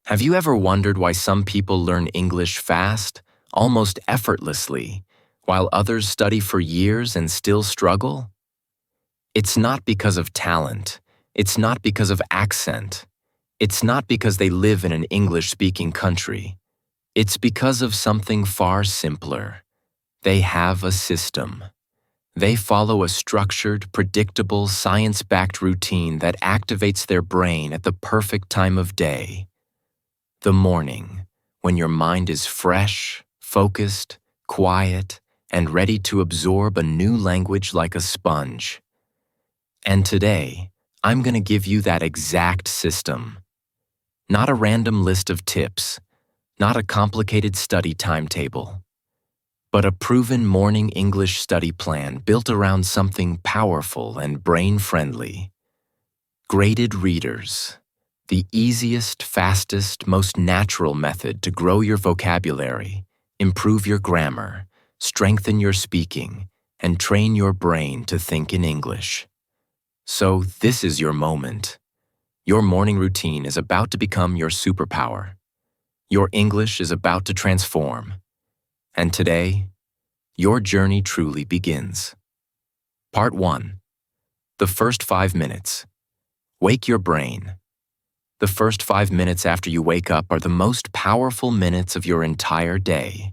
Have you ever wondered why some people learn English fast, almost effortlessly, while others study for years and still struggle? It's not because of talent. It's not because of accent. It's not because they live in an English-speaking country. It's because of something far simpler. They have a system. They follow a structured, predictable, science-backed routine that activates their brain at the perfect time of day. The morning, when your mind is fresh, focused, quiet, and ready to absorb a new language like a sponge. And today, I'm going to give you that exact system. Not a random list of tips, not a complicated study timetable, but a proven morning English study plan built around something powerful and brain-friendly. Graded readers. The easiest, fastest, most natural method to grow your vocabulary, improve your grammar, strengthen your speaking, and train your brain to think in English. So this is your moment. Your morning routine is about to become your superpower. Your English is about to transform. And today, your journey truly begins. Part 1. The first 5 minutes. Wake your brain. The first 5 minutes after you wake up are the most powerful minutes of your entire day,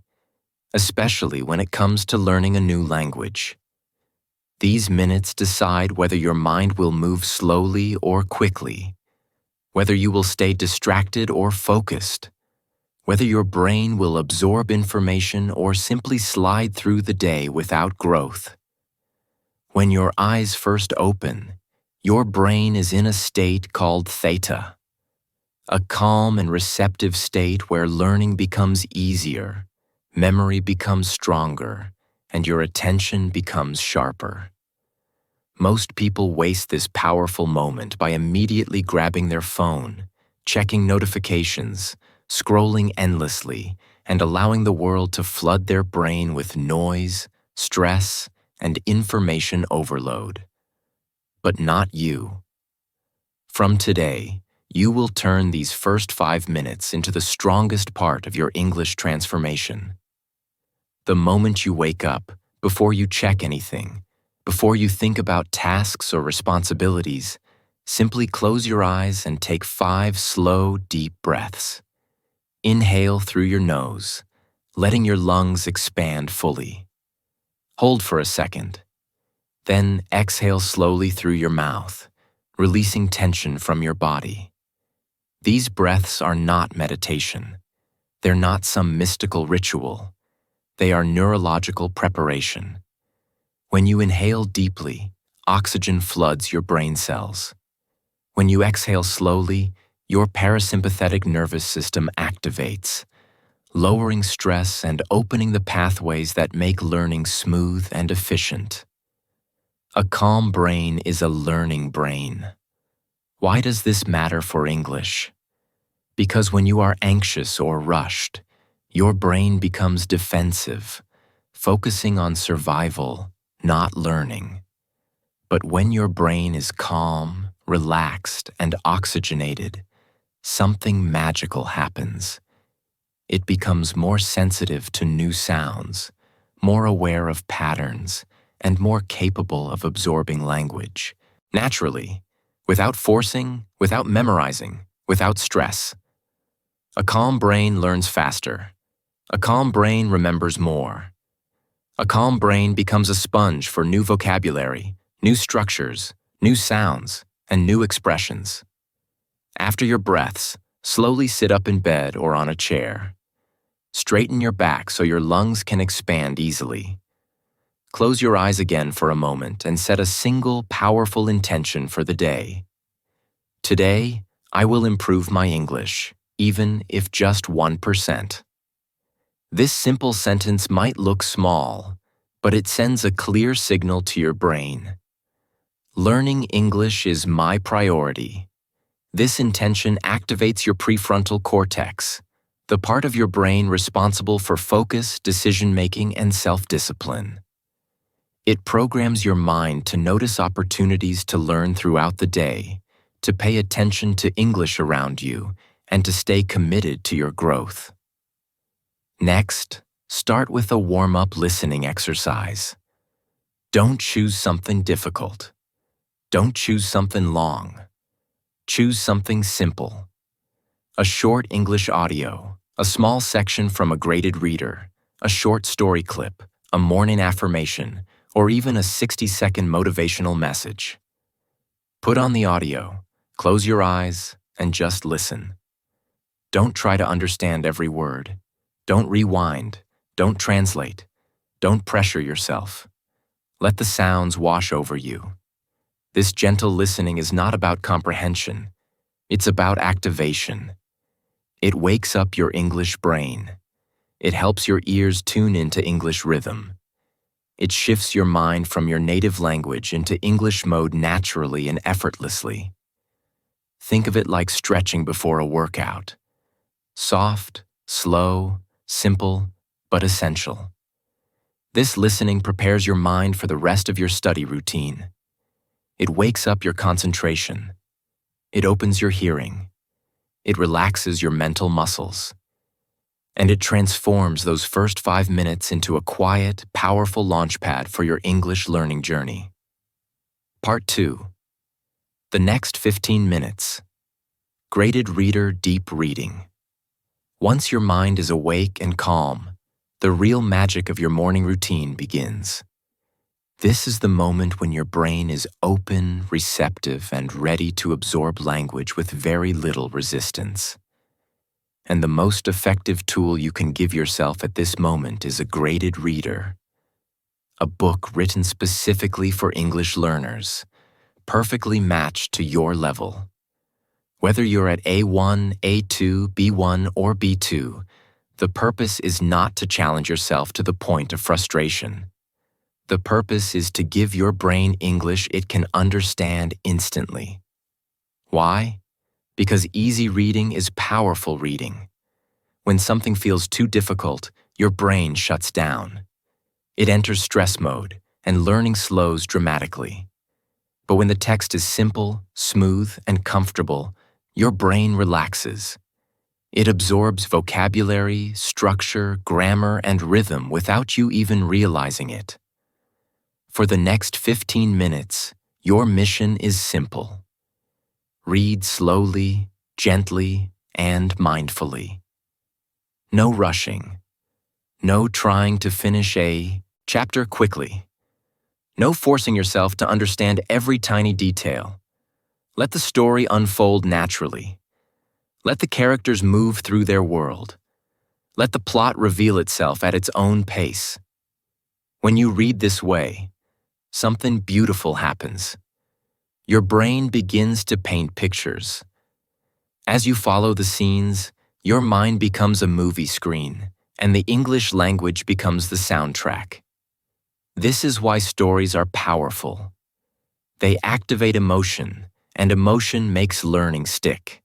especially when it comes to learning a new language. These minutes decide whether your mind will move slowly or quickly, whether you will stay distracted or focused, whether your brain will absorb information or simply slide through the day without growth. When your eyes first open, your brain is in a state called theta, a calm and receptive state where learning becomes easier, memory becomes stronger, and your attention becomes sharper. Most people waste this powerful moment by immediately grabbing their phone, checking notifications, scrolling endlessly, and allowing the world to flood their brain with noise, stress, and information overload. But not you. From today, you will turn these first 5 minutes into the strongest part of your English transformation. The moment you wake up, before you check anything, before you think about tasks or responsibilities, simply close your eyes and take 5 slow, deep breaths. Inhale through your nose, letting your lungs expand fully. Hold for a second. Then exhale slowly through your mouth, releasing tension from your body. These breaths are not meditation. They're not some mystical ritual. They are neurological preparation. When you inhale deeply, oxygen floods your brain cells. When you exhale slowly, your parasympathetic nervous system activates, lowering stress and opening the pathways that make learning smooth and efficient. A calm brain is a learning brain. Why does this matter for English? Because when you are anxious or rushed, your brain becomes defensive, focusing on survival, not learning. But when your brain is calm, relaxed, and oxygenated, something magical happens. It becomes more sensitive to new sounds, more aware of patterns, and more capable of absorbing language, naturally, without forcing, without memorizing, without stress. A calm brain learns faster. A calm brain remembers more. A calm brain becomes a sponge for new vocabulary, new structures, new sounds, and new expressions. After your breaths, slowly sit up in bed or on a chair. Straighten your back so your lungs can expand easily. Close your eyes again for a moment and set a single powerful intention for the day. Today, I will improve my English, even if just 1%. This simple sentence might look small, but it sends a clear signal to your brain. Learning English is my priority. This intention activates your prefrontal cortex, the part of your brain responsible for focus, decision-making, and self-discipline. It programs your mind to notice opportunities to learn throughout the day, to pay attention to English around you, and to stay committed to your growth. Next, start with a warm-up listening exercise. Don't choose something difficult. Don't choose something long. Choose something simple. A short English audio, a small section from a graded reader, a short story clip, a morning affirmation, or even a 60-second motivational message. Put on the audio, close your eyes, and just listen. Don't try to understand every word. Don't rewind. Don't translate. Don't pressure yourself. Let the sounds wash over you. This gentle listening is not about comprehension. It's about activation. It wakes up your English brain. It helps your ears tune into English rhythm. It shifts your mind from your native language into English mode naturally and effortlessly. Think of it like stretching before a workout. Soft, slow, simple, but essential. This listening prepares your mind for the rest of your study routine. It wakes up your concentration. It opens your hearing. It relaxes your mental muscles. And it transforms those first 5 minutes into a quiet, powerful launchpad for your English learning journey. Part 2. The next 15 minutes. Graded reader deep reading. Once your mind is awake and calm, the real magic of your morning routine begins. This is the moment when your brain is open, receptive, and ready to absorb language with very little resistance. And the most effective tool you can give yourself at this moment is a graded reader. A book written specifically for English learners, perfectly matched to your level. Whether you're at A1, A2, B1, or B2, the purpose is not to challenge yourself to the point of frustration. The purpose is to give your brain English it can understand instantly. Why? Because easy reading is powerful reading. When something feels too difficult, your brain shuts down. It enters stress mode, and learning slows dramatically. But when the text is simple, smooth, and comfortable, your brain relaxes. It absorbs vocabulary, structure, grammar, and rhythm without you even realizing it. For the next 15 minutes, your mission is simple. Read slowly, gently, and mindfully. No rushing. No trying to finish a chapter quickly. No forcing yourself to understand every tiny detail. Let the story unfold naturally. Let the characters move through their world. Let the plot reveal itself at its own pace. When you read this way, something beautiful happens. Your brain begins to paint pictures. As you follow the scenes, your mind becomes a movie screen, and the English language becomes the soundtrack. This is why stories are powerful. They activate emotion, and emotion makes learning stick.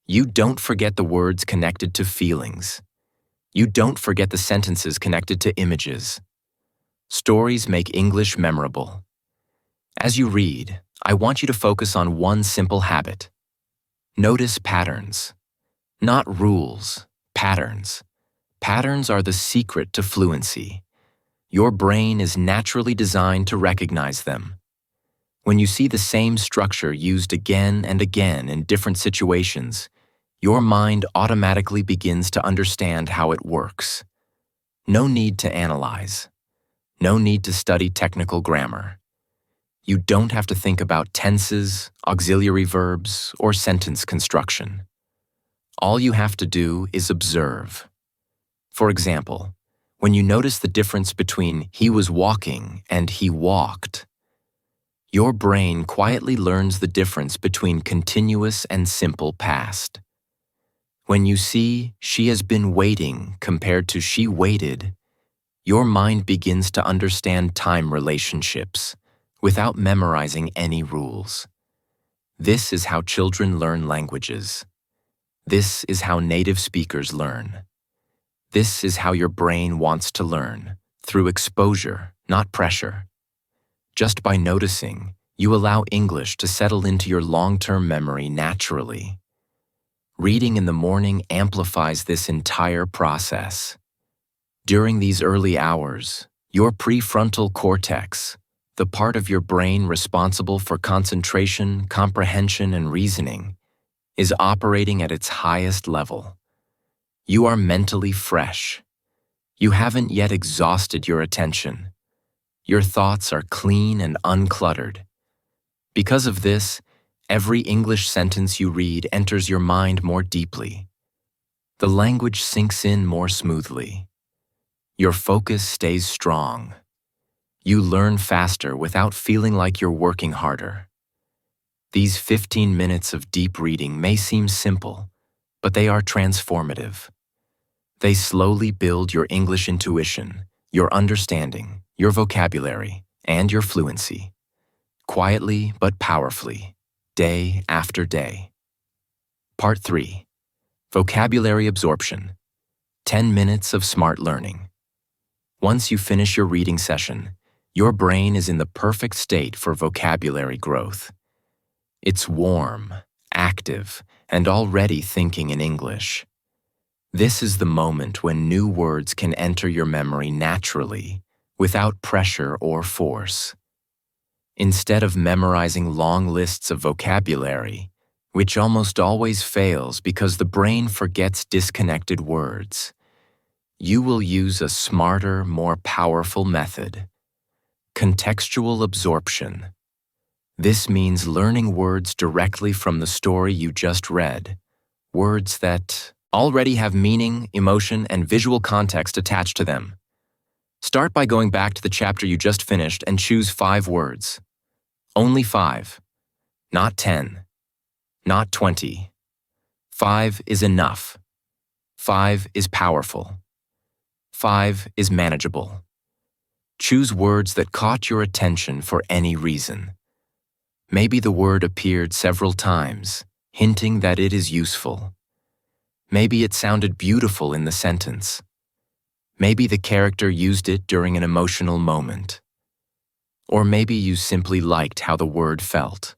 You don't forget the words connected to feelings. You don't forget the sentences connected to images. Stories make English memorable. As you read, I want you to focus on one simple habit. Notice patterns. Not rules, patterns. Patterns are the secret to fluency. Your brain is naturally designed to recognize them. When you see the same structure used again and again in different situations, your mind automatically begins to understand how it works. No need to analyze. No need to study technical grammar. You don't have to think about tenses, auxiliary verbs, or sentence construction. All you have to do is observe. For example, when you notice the difference between he was walking and he walked, your brain quietly learns the difference between continuous and simple past. When you see she has been waiting compared to she waited, your mind begins to understand time relationships without memorizing any rules. This is how children learn languages. This is how native speakers learn. This is how your brain wants to learn, through exposure, not pressure. Just by noticing, you allow English to settle into your long-term memory naturally. Reading in the morning amplifies this entire process. During these early hours, your prefrontal cortex, the part of your brain responsible for concentration, comprehension, and reasoning, is operating at its highest level. You are mentally fresh. You haven't yet exhausted your attention. Your thoughts are clean and uncluttered. Because of this, every English sentence you read enters your mind more deeply. The language sinks in more smoothly. Your focus stays strong. You learn faster without feeling like you're working harder. These 15 minutes of deep reading may seem simple, but they are transformative. They slowly build your English intuition, your understanding, your vocabulary, and your fluency, quietly but powerfully, day after day. Part 3. Vocabulary Absorption. 10 minutes of smart learning. Once you finish your reading session, your brain is in the perfect state for vocabulary growth. It's warm, active, and already thinking in English. This is the moment when new words can enter your memory naturally, without pressure or force. Instead of memorizing long lists of vocabulary, which almost always fails because the brain forgets disconnected words, you will use a smarter, more powerful method: contextual absorption. This means learning words directly from the story you just read, words that already have meaning, emotion, and visual context attached to them. Start by going back to the chapter you just finished and choose 5 words. Only 5. Not 10. Not 20. 5 is enough. 5 is powerful. 5 is manageable. Choose words that caught your attention for any reason. Maybe the word appeared several times, hinting that it is useful. Maybe it sounded beautiful in the sentence. Maybe the character used it during an emotional moment. Or maybe you simply liked how the word felt.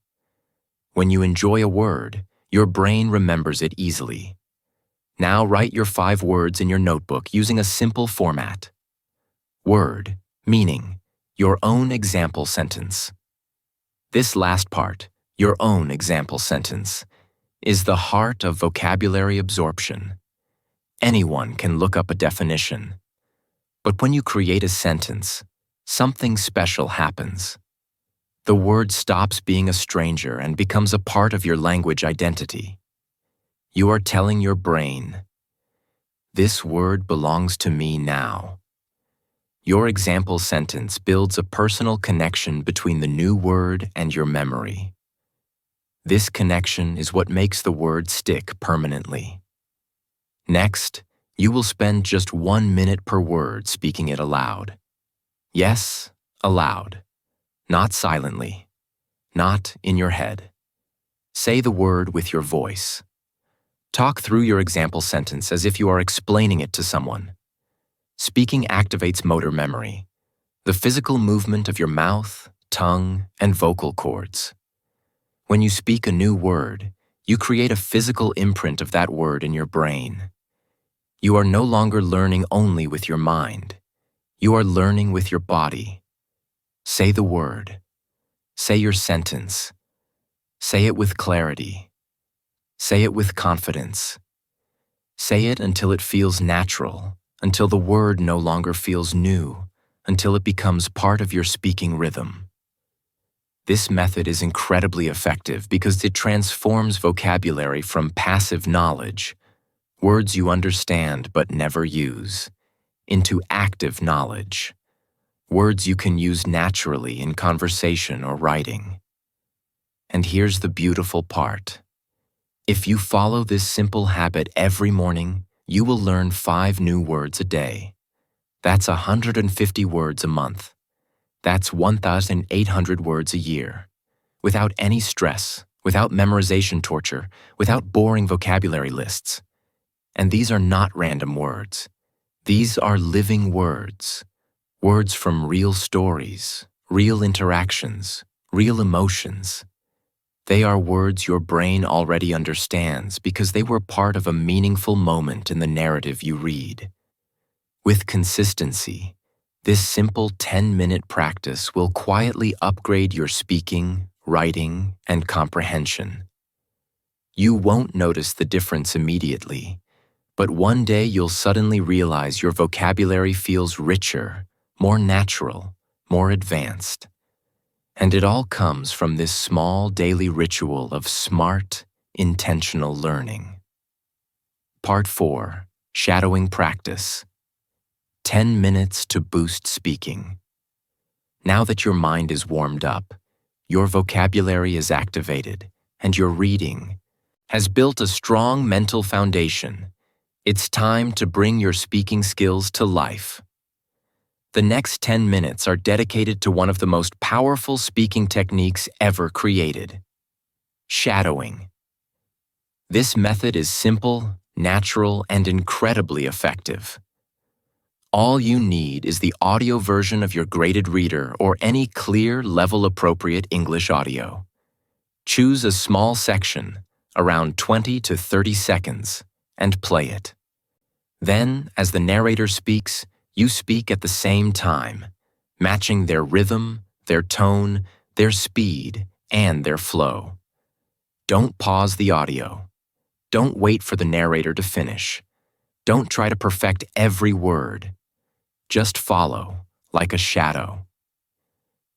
When you enjoy a word, your brain remembers it easily. Now write your 5 words in your notebook using a simple format. Word, meaning, your own example sentence. This last part, your own example sentence, is the heart of vocabulary absorption. Anyone can look up a definition. But when you create a sentence, something special happens. The word stops being a stranger and becomes a part of your language identity. You are telling your brain, "This word belongs to me now." Your example sentence builds a personal connection between the new word and your memory. This connection is what makes the word stick permanently. Next, you will spend just 1 minute per word speaking it aloud. Yes, aloud. Not silently. Not in your head. Say the word with your voice. Talk through your example sentence as if you are explaining it to someone. Speaking activates motor memory, the physical movement of your mouth, tongue, and vocal cords. When you speak a new word, you create a physical imprint of that word in your brain. You are no longer learning only with your mind. You are learning with your body. Say the word. Say your sentence. Say it with clarity. Say it with confidence. Say it until it feels natural, until the word no longer feels new, until it becomes part of your speaking rhythm. This method is incredibly effective because it transforms vocabulary from passive knowledge, words you understand but never use, into active knowledge, words you can use naturally in conversation or writing. And here's the beautiful part. If you follow this simple habit every morning, you will learn 5 new words a day. That's 150 words a month. That's 1,800 words a year. Without any stress, without memorization torture, without boring vocabulary lists. And these are not random words. These are living words. Words from real stories, real interactions, real emotions. They are words your brain already understands because they were part of a meaningful moment in the narrative you read. With consistency, this simple 10-minute practice will quietly upgrade your speaking, writing, and comprehension. You won't notice the difference immediately, but one day you'll suddenly realize your vocabulary feels richer, more natural, more advanced. And it all comes from this small daily ritual of smart, intentional learning. Part 4. Shadowing Practice. 10 minutes to boost speaking. Now that your mind is warmed up, your vocabulary is activated, and your reading has built a strong mental foundation, it's time to bring your speaking skills to life. The next 10 minutes are dedicated to one of the most powerful speaking techniques ever created: shadowing. This method is simple, natural, and incredibly effective. All you need is the audio version of your graded reader or any clear, level-appropriate English audio. Choose a small section, around 20 to 30 seconds, and play it. Then, as the narrator speaks, you speak at the same time, matching their rhythm, their tone, their speed, and their flow. Don't pause the audio. Don't wait for the narrator to finish. Don't try to perfect every word. Just follow, like a shadow.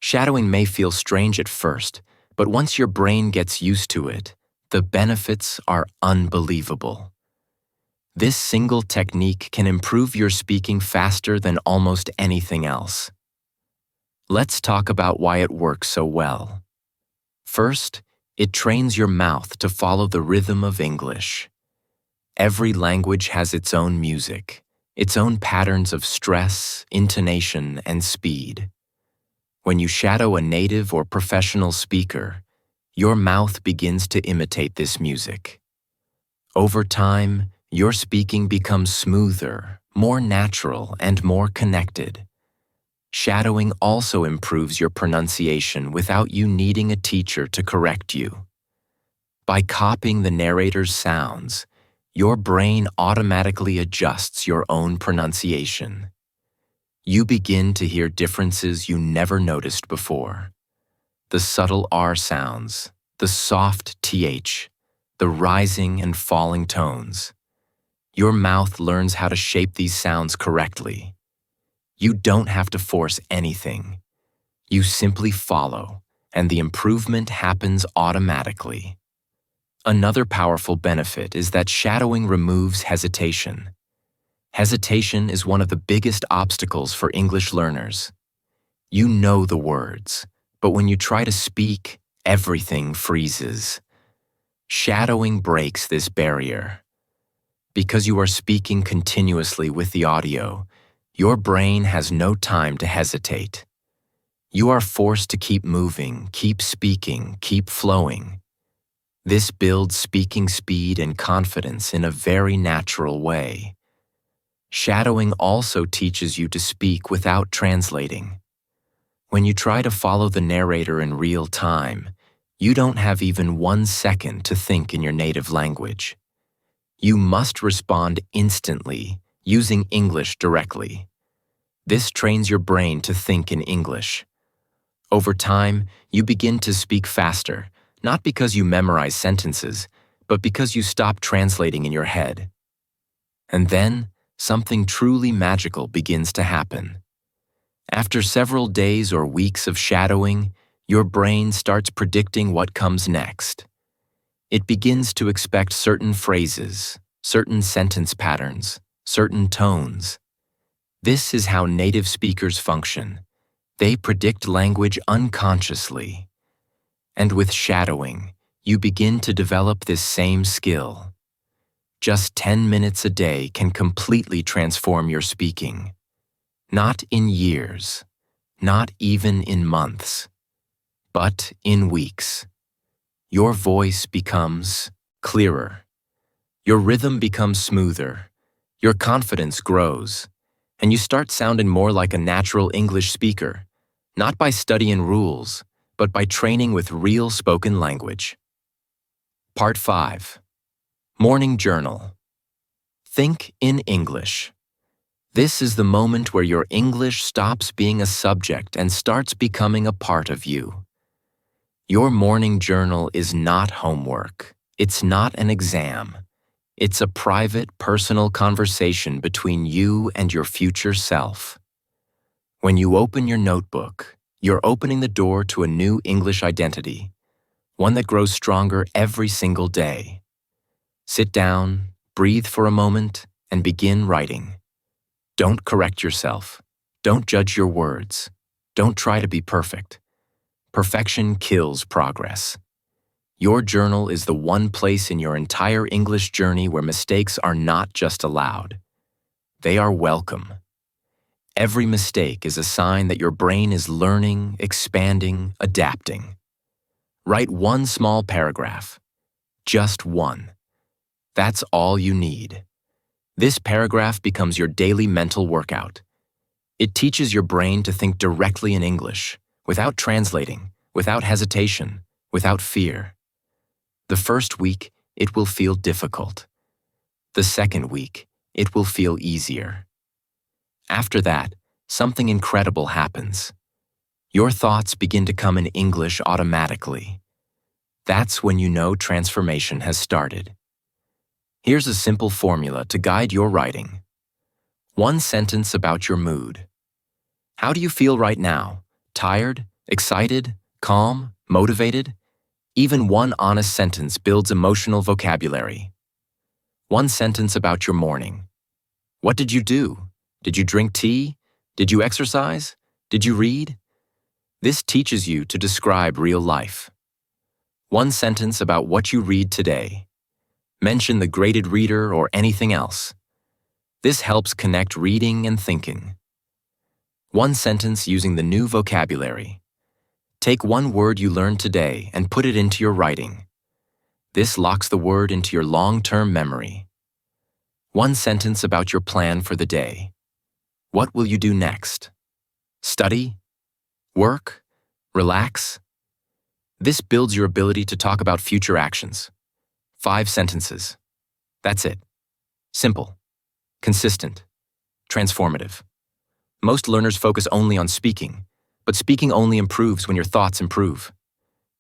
Shadowing may feel strange at first, but once your brain gets used to it, the benefits are unbelievable. This single technique can improve your speaking faster than almost anything else. Let's talk about why it works so well. First, it trains your mouth to follow the rhythm of English. Every language has its own music, its own patterns of stress, intonation, and speed. When you shadow a native or professional speaker, your mouth begins to imitate this music. Over time, your speaking becomes smoother, more natural, and more connected. Shadowing also improves your pronunciation without you needing a teacher to correct you. By copying the narrator's sounds, your brain automatically adjusts your own pronunciation. You begin to hear differences you never noticed before. The subtle R sounds, the soft TH, the rising and falling tones. Your mouth learns how to shape these sounds correctly. You don't have to force anything. You simply follow, and the improvement happens automatically. Another powerful benefit is that shadowing removes hesitation. Hesitation is one of the biggest obstacles for English learners. You know the words, but when you try to speak, everything freezes. Shadowing breaks this barrier. Because you are speaking continuously with the audio, your brain has no time to hesitate. You are forced to keep moving, keep speaking, keep flowing. This builds speaking speed and confidence in a very natural way. Shadowing also teaches you to speak without translating. When you try to follow the narrator in real time, you don't have even 1 second to think in your native language. You must respond instantly, using English directly. This trains your brain to think in English. Over time, you begin to speak faster, not because you memorize sentences, but because you stop translating in your head. And then, something truly magical begins to happen. After several days or weeks of shadowing, your brain starts predicting what comes next. It begins to expect certain phrases, certain sentence patterns, certain tones. This is how native speakers function. They predict language unconsciously. And with shadowing, you begin to develop this same skill. Just 10 minutes a day can completely transform your speaking. Not in years, not even in months, but in weeks. Your voice becomes clearer. Your rhythm becomes smoother. Your confidence grows, and you start sounding more like a natural English speaker, not by studying rules, but by training with real spoken language. Part 5. Morning Journal. Think in English. This is the moment where your English stops being a subject and starts becoming a part of you. Your morning journal is not homework. It's not an exam. It's a private, personal conversation between you and your future self. When you open your notebook, you're opening the door to a new English identity, one that grows stronger every single day. Sit down, breathe for a moment, and begin writing. Don't correct yourself. Don't judge your words. Don't try to be perfect. Perfection kills progress. Your journal is the one place in your entire English journey where mistakes are not just allowed. They are welcome. Every mistake is a sign that your brain is learning, expanding, adapting. Write one small paragraph. Just one. That's all you need. This paragraph becomes your daily mental workout. It teaches your brain to think directly in English, without translating, without hesitation, without fear. The first week, it will feel difficult. The second week, it will feel easier. After that, something incredible happens. Your thoughts begin to come in English automatically. That's when you know transformation has started. Here's a simple formula to guide your writing. One sentence about your mood. How do you feel right now? Tired? Excited? Calm? Motivated? Even one honest sentence builds emotional vocabulary. One sentence about your morning. What did you do? Did you drink tea? Did you exercise? Did you read? This teaches you to describe real life. One sentence about what you read today. Mention the graded reader or anything else. This helps connect reading and thinking. One sentence using the new vocabulary. Take one word you learned today and put it into your writing. This locks the word into your long-term memory. One sentence about your plan for the day. What will you do next? Study? Work? Relax? This builds your ability to talk about future actions. 5 sentences. That's it. Simple. Consistent. Transformative. Most learners focus only on speaking, but speaking only improves when your thoughts improve.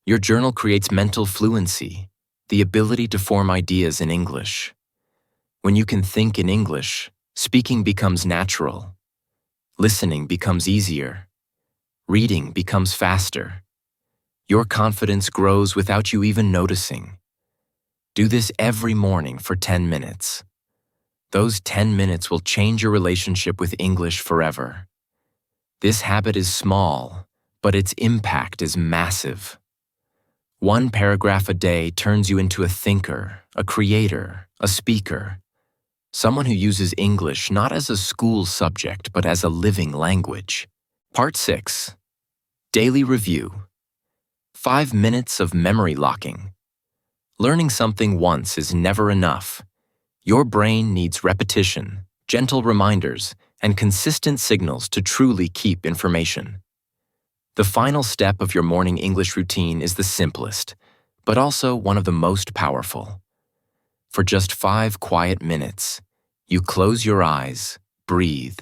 Your journal creates mental fluency, the ability to form ideas in English. When you can think in English, speaking becomes natural. Listening becomes easier. Reading becomes faster. Your confidence grows without you even noticing. Do this every morning for 10 minutes. Those 10 minutes will change your relationship with English forever. This habit is small, but its impact is massive. One paragraph a day turns you into a thinker, a creator, a speaker. Someone who uses English not as a school subject, but as a living language. Part 6. Daily Review. 5 minutes of memory locking. Learning something once is never enough. Your brain needs repetition, gentle reminders, and consistent signals to truly keep information. The final step of your morning English routine is the simplest, but also one of the most powerful. For just 5 quiet minutes, you close your eyes, breathe,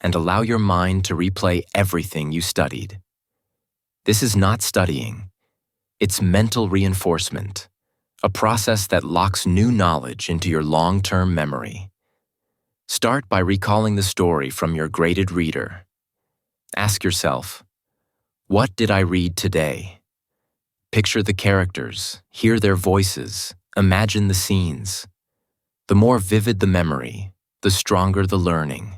and allow your mind to replay everything you studied. This is not studying. It's mental reinforcement, a process that locks new knowledge into your long-term memory. Start by recalling the story from your graded reader. Ask yourself, what did I read today? Picture the characters, hear their voices, imagine the scenes. The more vivid the memory, the stronger the learning.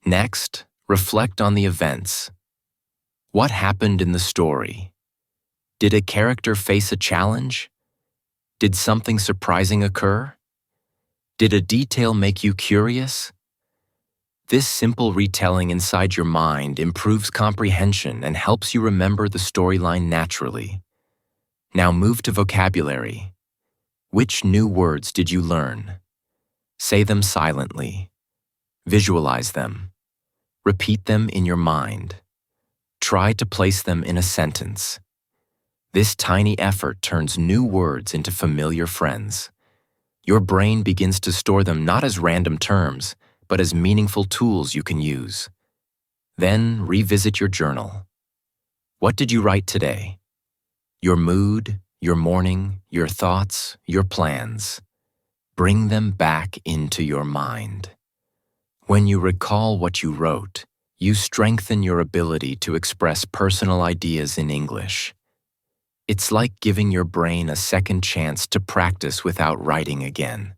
Next, reflect on the events. What happened in the story? Did a character face a challenge? Did something surprising occur? Did a detail make you curious? This simple retelling inside your mind improves comprehension and helps you remember the storyline naturally. Now move to vocabulary. Which new words did you learn? Say them silently. Visualize them. Repeat them in your mind. Try to place them in a sentence. This tiny effort turns new words into familiar friends. Your brain begins to store them not as random terms, but as meaningful tools you can use. Then revisit your journal. What did you write today? Your mood, your morning, your thoughts, your plans. Bring them back into your mind. When you recall what you wrote, you strengthen your ability to express personal ideas in English. It's like giving your brain a second chance to practice without writing again.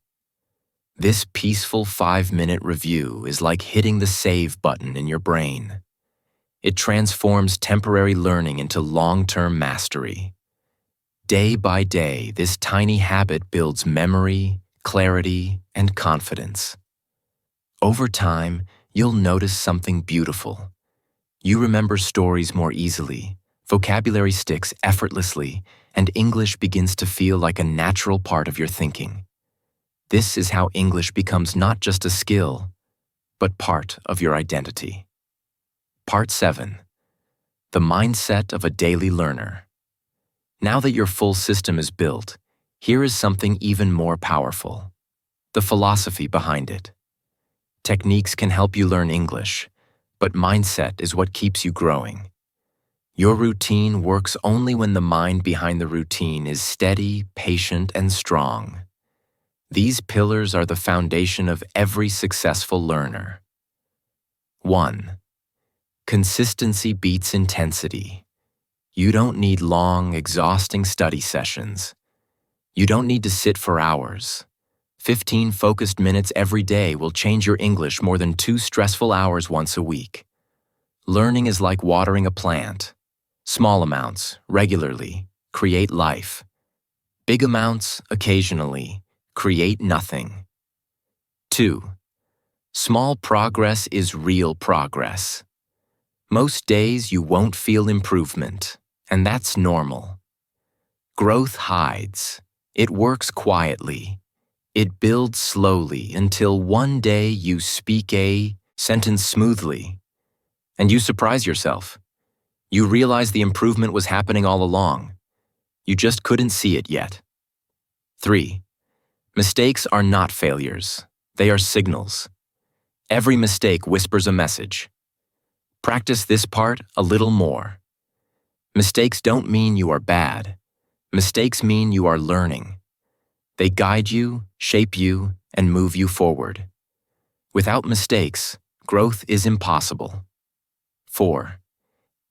This peaceful 5-minute review is like hitting the save button in your brain. It transforms temporary learning into long-term mastery. Day by day, this tiny habit builds memory, clarity, and confidence. Over time, you'll notice something beautiful. You remember stories more easily, vocabulary sticks effortlessly, and English begins to feel like a natural part of your thinking. This is how English becomes not just a skill, but part of your identity. Part 7. The mindset of a daily learner. Now that your full system is built, here is something even more powerful: the philosophy behind it. Techniques can help you learn English, but mindset is what keeps you growing. Your routine works only when the mind behind the routine is steady, patient, and strong. These pillars are the foundation of every successful learner. 1. Consistency beats intensity. You don't need long, exhausting study sessions. You don't need to sit for hours. 15 focused minutes every day will change your English more than 2 stressful hours once a week. Learning is like watering a plant. Small amounts, regularly, create life. Big amounts, occasionally, create nothing. 2. Small progress is real progress. Most days you won't feel improvement, and that's normal. Growth hides. It works quietly. It builds slowly until one day you speak a sentence smoothly, and you surprise yourself. You realize the improvement was happening all along. You just couldn't see it yet. 3. Mistakes are not failures. They are signals. Every mistake whispers a message. Practice this part a little more. Mistakes don't mean you are bad. Mistakes mean you are learning. They guide you, shape you, and move you forward. Without mistakes, growth is impossible. 4.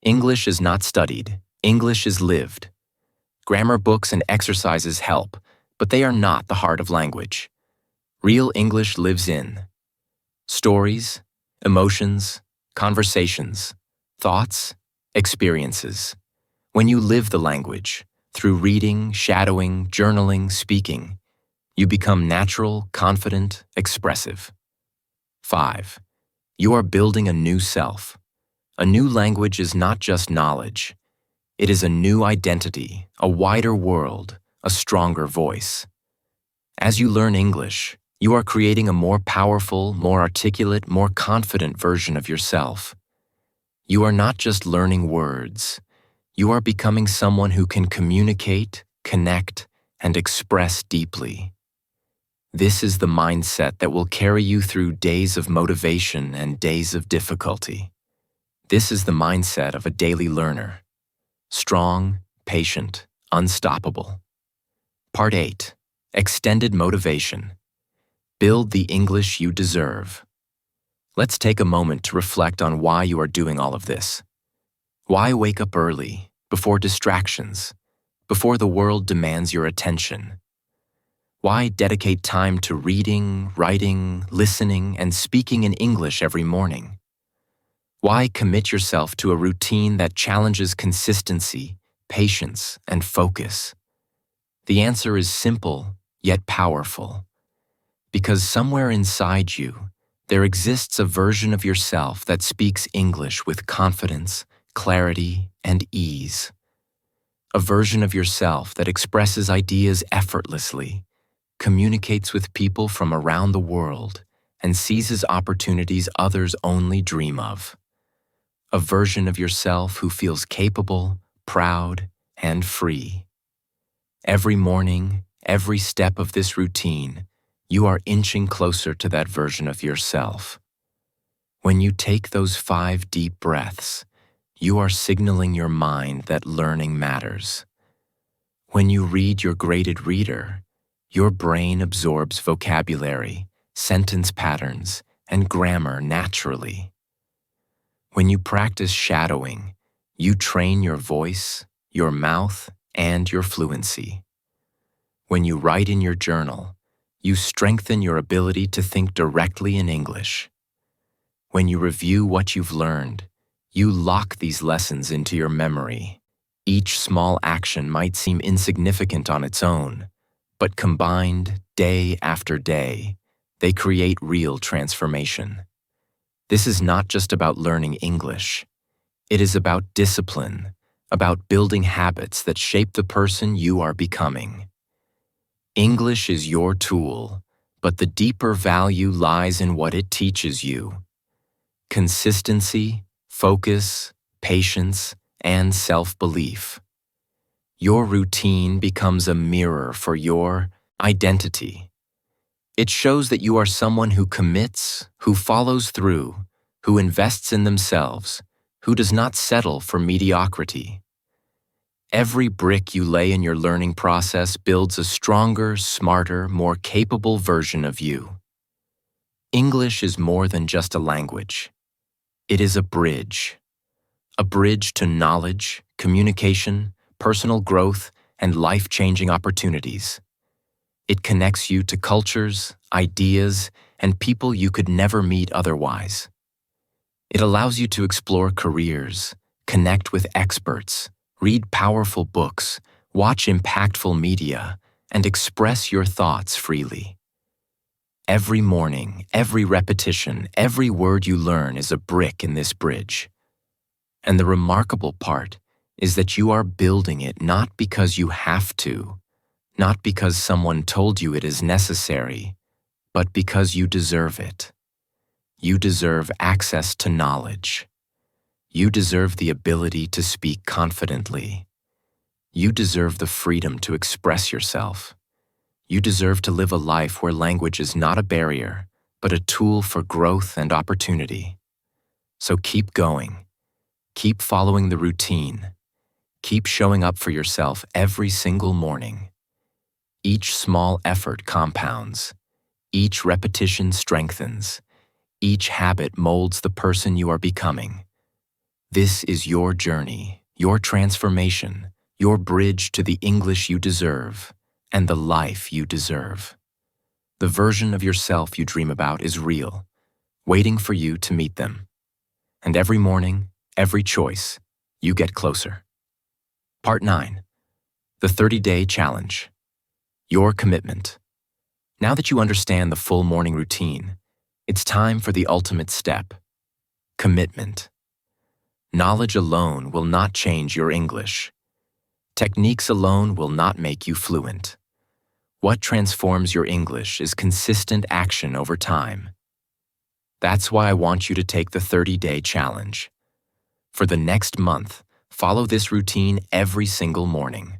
English is not studied. English is lived. Grammar books and exercises help, but they are not the heart of language. Real English lives in stories, emotions, conversations, thoughts, experiences. When you live the language, through reading, shadowing, journaling, speaking, you become natural, confident, expressive. 5. You are building a new self. A new language is not just knowledge. It is a new identity, a wider world, a stronger voice. As you learn English, you are creating a more powerful, more articulate, more confident version of yourself. You are not just learning words. You are becoming someone who can communicate, connect, and express deeply. This is the mindset that will carry you through days of motivation and days of difficulty. This is the mindset of a daily learner. Strong, patient, unstoppable. Part 8. Extended motivation. Build the English you deserve. Let's take a moment to reflect on why you are doing all of this. Why wake up early, before distractions, before the world demands your attention? Why dedicate time to reading, writing, listening, and speaking in English every morning? Why commit yourself to a routine that challenges consistency, patience, and focus? The answer is simple, yet powerful. Because somewhere inside you, there exists a version of yourself that speaks English with confidence, clarity, and ease. A version of yourself that expresses ideas effortlessly, communicates with people from around the world, and seizes opportunities others only dream of. a version of yourself who feels capable, proud, and free. Every morning, every step of this routine, you are inching closer to that version of yourself. When you take those 5 deep breaths, you are signaling your mind that learning matters. When you read your graded reader, your brain absorbs vocabulary, sentence patterns, and grammar naturally. When you practice shadowing, you train your voice, your mouth, and your fluency. When you write in your journal, you strengthen your ability to think directly in English. When you review what you've learned, you lock these lessons into your memory. Each small action might seem insignificant on its own, but combined day after day, they create real transformation. This is not just about learning English. It is about discipline, about building habits that shape the person you are becoming. English is your tool, but the deeper value lies in what it teaches you. Consistency, focus, patience, and self-belief. Your routine becomes a mirror for your identity. It shows that you are someone who commits, who follows through, who invests in themselves, who does not settle for mediocrity. Every brick you lay in your learning process builds a stronger, smarter, more capable version of you. English is more than just a language. It is a bridge to knowledge, communication, personal growth, and life-changing opportunities. It connects you to cultures, ideas, and people you could never meet otherwise. It allows you to explore careers, connect with experts, read powerful books, watch impactful media, and express your thoughts freely. Every morning, every repetition, every word you learn is a brick in this bridge. And the remarkable part is that you are building it not because you have to, not because someone told you it is necessary, but because you deserve it. You deserve access to knowledge. You deserve the ability to speak confidently. You deserve the freedom to express yourself. You deserve to live a life where language is not a barrier, but a tool for growth and opportunity. So keep going. Keep following the routine. Keep showing up for yourself every single morning. Each small effort compounds. Each repetition strengthens. Each habit molds the person you are becoming. This is your journey, your transformation, your bridge to the English you deserve, and the life you deserve. The version of yourself you dream about is real, waiting for you to meet them. And every morning, every choice, you get closer. Part 9. The 30-Day Challenge. Your commitment. Now that you understand the full morning routine, it's time for the ultimate step. Commitment. Knowledge alone will not change your English. Techniques alone will not make you fluent. What transforms your English is consistent action over time. That's why I want you to take the 30-Day Challenge. For the next month, follow this routine every single morning.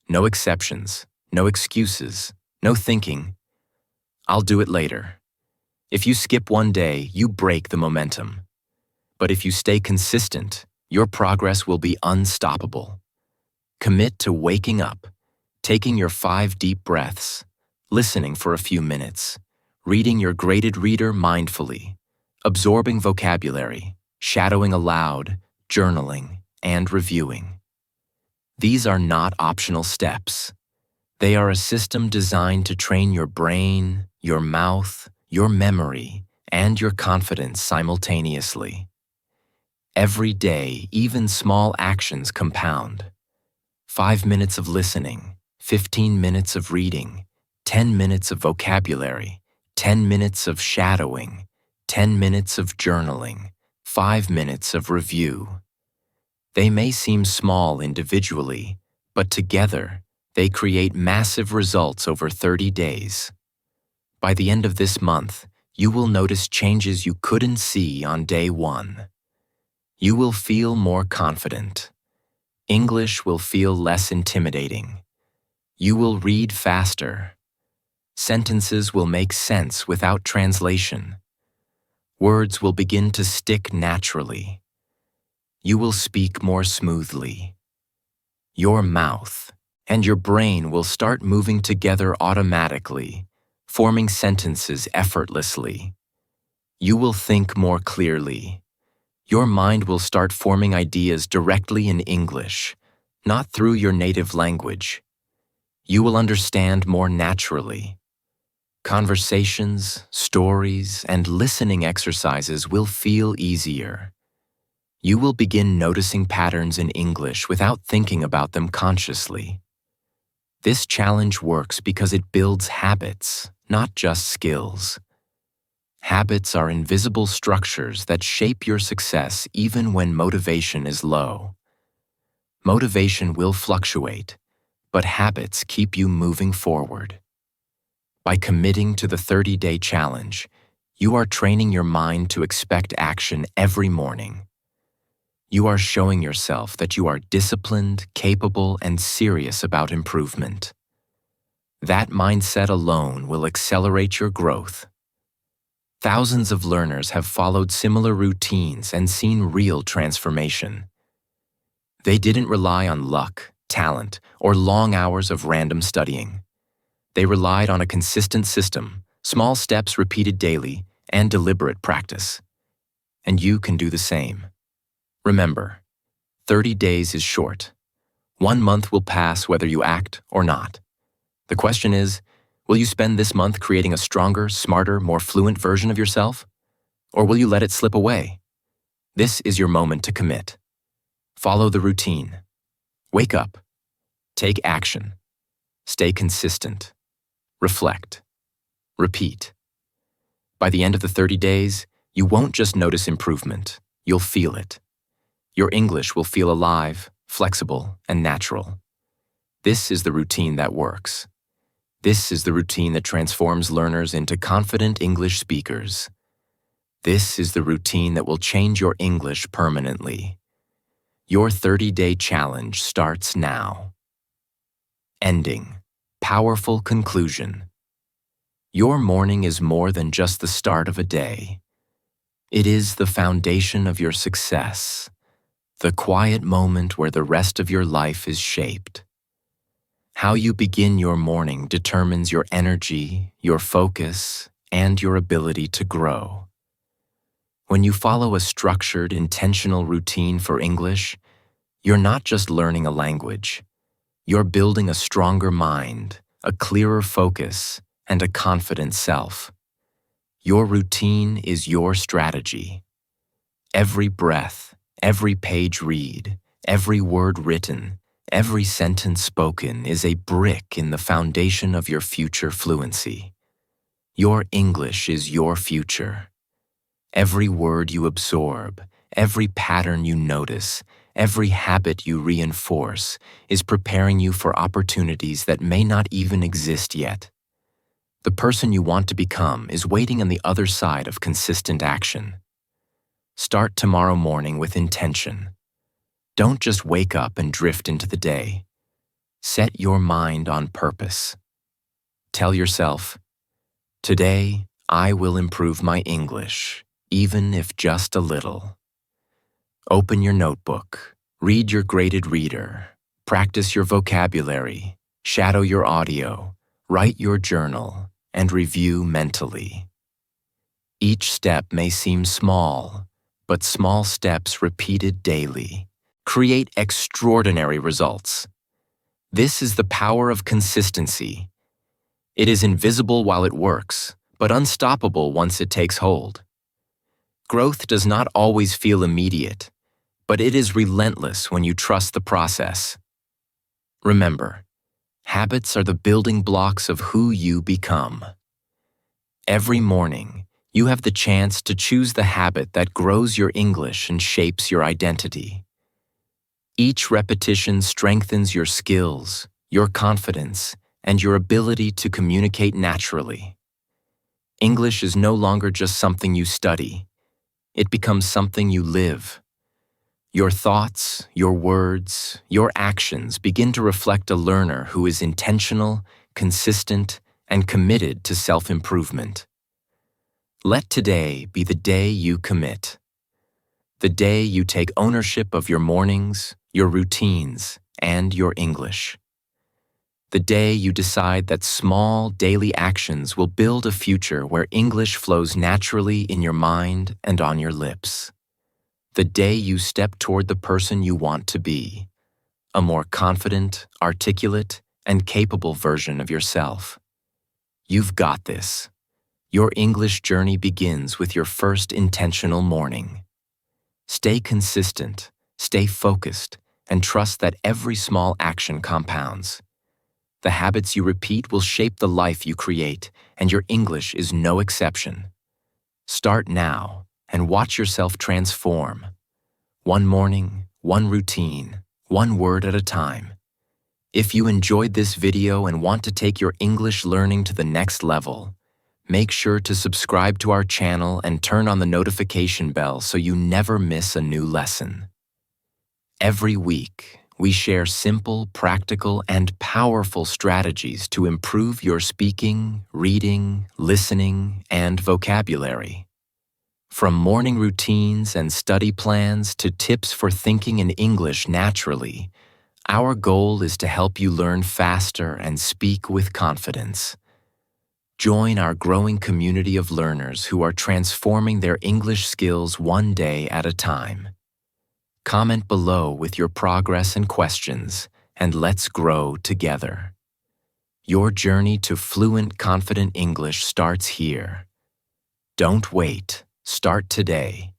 No exceptions, no excuses, no thinking, "I'll do it later." If you skip one day, you break the momentum. But if you stay consistent, your progress will be unstoppable. Commit to waking up, taking your 5 deep breaths, listening for a few minutes, reading your graded reader mindfully, absorbing vocabulary, shadowing aloud, journaling, and reviewing. These are not optional steps. They are a system designed to train your brain, your mouth, your memory, and your confidence simultaneously. Every day, even small actions compound. 5 minutes of listening, 15 minutes of reading, 10 minutes of vocabulary, 10 minutes of shadowing, 10 minutes of journaling, 5 minutes of review. They may seem small individually, but together, they create massive results over 30 days. By the end of this month, you will notice changes you couldn't see on day 1. You will feel more confident. English will feel less intimidating. You will read faster. Sentences will make sense without translation. Words will begin to stick naturally. You will speak more smoothly. Your mouth and your brain will start moving together automatically, forming sentences effortlessly. You will think more clearly. Your mind will start forming ideas directly in English, not through your native language. You will understand more naturally. Conversations, stories, and listening exercises will feel easier. You will begin noticing patterns in English without thinking about them consciously. This challenge works because it builds habits, not just skills. Habits are invisible structures that shape your success even when motivation is low. Motivation will fluctuate, but habits keep you moving forward. By committing to the 30-day challenge, you are training your mind to expect action every morning. You are showing yourself that you are disciplined, capable, and serious about improvement. That mindset alone will accelerate your growth. Thousands of learners have followed similar routines and seen real transformation. They didn't rely on luck, talent, or long hours of random studying. They relied on a consistent system, small steps repeated daily, and deliberate practice. And you can do the same. Remember, 30 days is short. 1 month will pass whether you act or not. The question is, will you spend this month creating a stronger, smarter, more fluent version of yourself? Or will you let it slip away? This is your moment to commit. Follow the routine. Wake up. Take action. Stay consistent. Reflect. Repeat. By the end of the 30 days, you won't just notice improvement, you'll feel it. Your English will feel alive, flexible, and natural. This is the routine that works. This is the routine that transforms learners into confident English speakers. This is the routine that will change your English permanently. Your 30-day challenge starts now. Ending. Powerful conclusion. Your morning is more than just the start of a day. It is the foundation of your success, the quiet moment where the rest of your life is shaped. How you begin your morning determines your energy, your focus, and your ability to grow. When you follow a structured, intentional routine for English, you're not just learning a language. You're building a stronger mind, a clearer focus, and a confident self. Your routine is your strategy. Every breath, every page read, every word written, every sentence spoken is a brick in the foundation of your future fluency. Your English is your future. Every word you absorb, every pattern you notice, every habit you reinforce is preparing you for opportunities that may not even exist yet. The person you want to become is waiting on the other side of consistent action. Start tomorrow morning with intention. Don't just wake up and drift into the day. Set your mind on purpose. Tell yourself, today I will improve my English, even if just a little. Open your notebook, read your graded reader, practice your vocabulary, shadow your audio, write your journal, and review mentally. Each step may seem small, but small steps repeated daily create extraordinary results. This is the power of consistency. It is invisible while it works, but unstoppable once it takes hold. Growth does not always feel immediate, but it is relentless when you trust the process. Remember, habits are the building blocks of who you become. Every morning, you have the chance to choose the habit that grows your English and shapes your identity. Each repetition strengthens your skills, your confidence, and your ability to communicate naturally. English is no longer just something you study. It becomes something you live. Your thoughts, your words, your actions begin to reflect a learner who is intentional, consistent, and committed to self-improvement. Let today be the day you commit. The day you take ownership of your mornings, your routines, and your English. The day you decide that small daily actions will build a future where English flows naturally in your mind and on your lips. The day you step toward the person you want to be, a more confident, articulate, and capable version of yourself. You've got this. Your English journey begins with your first intentional morning. Stay consistent, stay focused, and trust that every small action compounds. The habits you repeat will shape the life you create, and your English is no exception. Start now and watch yourself transform. One morning, one routine, one word at a time. If you enjoyed this video and want to take your English learning to the next level, make sure to subscribe to our channel and turn on the notification bell so you never miss a new lesson. Every week, we share simple, practical, and powerful strategies to improve your speaking, reading, listening, and vocabulary. From morning routines and study plans to tips for thinking in English naturally, our goal is to help you learn faster and speak with confidence. Join our growing community of learners who are transforming their English skills one day at a time. Comment below with your progress and questions, and let's grow together. Your journey to fluent, confident English starts here. Don't wait. Start today.